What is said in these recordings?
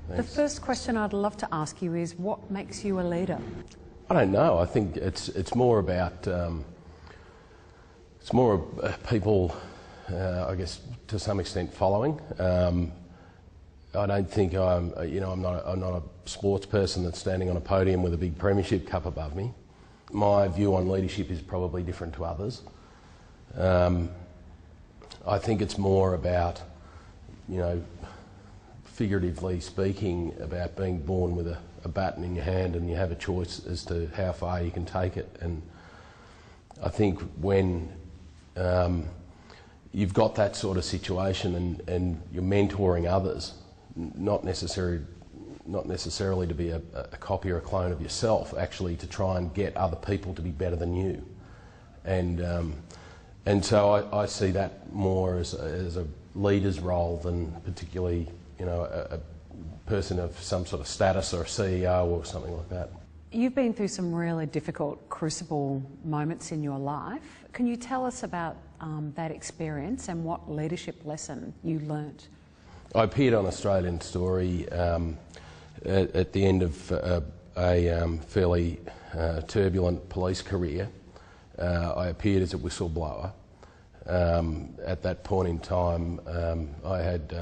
Thanks. The first question I'd love to ask you is, what makes you a leader? I don't know. I think it's more about people, I guess, to some extent following. I don't think I'm not a sports person that's standing on a podium with a big premiership cup above me. My view on leadership is probably different to others. I think it's more about, figuratively speaking, about being born with a baton in your hand and you have a choice as to how far you can take it. And I think when you've got that sort of situation and you're mentoring others, not necessarily to be a copy or a clone of yourself, actually to try and get other people to be better than you. And so I see that more as a leader's role than particularly, a person of some sort of status or a CEO or something like that. You've been through some really difficult crucible moments in your life. Can you tell us about that experience and what leadership lesson you learnt? I appeared on Australian Story at the end of a fairly turbulent police career. I appeared as a whistleblower. At that point in time, I had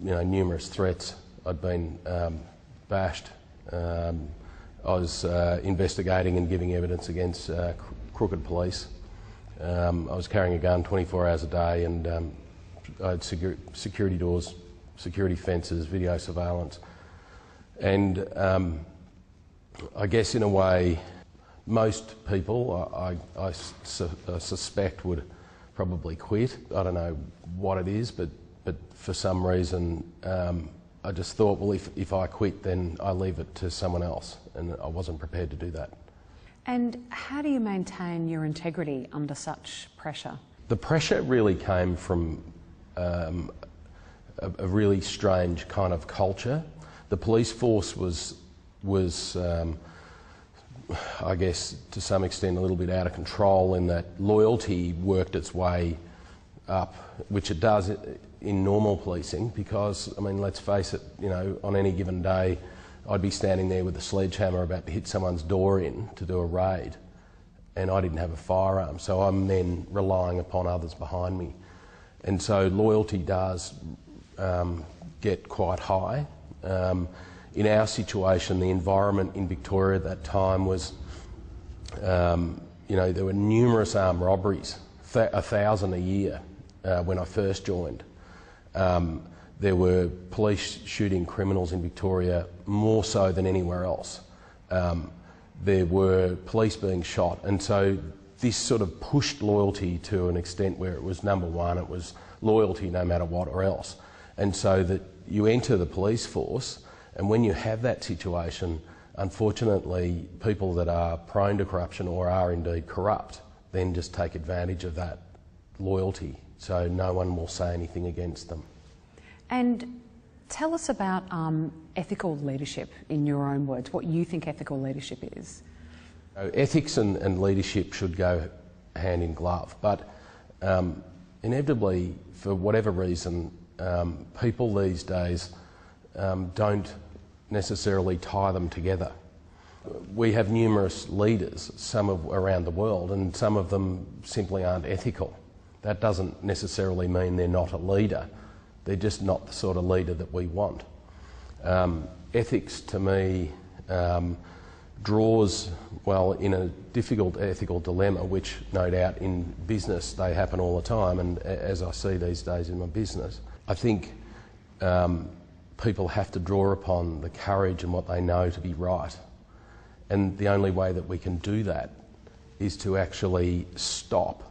numerous threats. I'd been bashed. I was investigating and giving evidence against crooked police. I was carrying a gun 24 hours a day, and I had security doors, security fences, video surveillance. And I guess in a way, most people, I suspect, would probably quit. I don't know what it is, but for some reason, I just thought, well, if I quit, then I leave it to someone else, and I wasn't prepared to do that. And how do you maintain your integrity under such pressure? The pressure really came from a really strange kind of culture. The police force was I guess, to some extent a little bit out of control in that loyalty worked its way up, which it does in normal policing, because, I mean, let's face it, on any given day I'd be standing there with a sledgehammer about to hit someone's door in to do a raid, and I didn't have a firearm, so I'm then relying upon others behind me. And so loyalty does get quite high. In our situation, the environment in Victoria at that time was, there were numerous armed robberies, 1,000 a year when I first joined. There were police shooting criminals in Victoria more so than anywhere else. There were police being shot, and so this sort of pushed loyalty to an extent where it was, number one, it was loyalty no matter what or else. And so that you enter the police force, and when you have that situation, unfortunately, people that are prone to corruption or are indeed corrupt then just take advantage of that loyalty, so no one will say anything against them. And tell us about ethical leadership in your own words, what you think ethical leadership is. Ethics and leadership should go hand in glove, but inevitably, for whatever reason, people these days don't necessarily tie them together. We have numerous leaders, some around the world, and some of them simply aren't ethical. That doesn't necessarily mean they're not a leader. They're just not the sort of leader that we want. Ethics, to me, draws, well, in a difficult ethical dilemma, which no doubt in business they happen all the time, and as I see these days in my business, I think people have to draw upon the courage and what they know to be right. And the only way that we can do that is to actually stop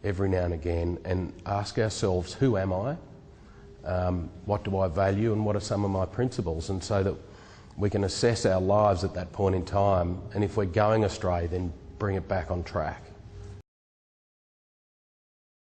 every now and again and ask ourselves, who am I? What do I value, and what are some of my principles? And so that we can assess our lives at that point in time, and if we're going astray, then bring it back on track.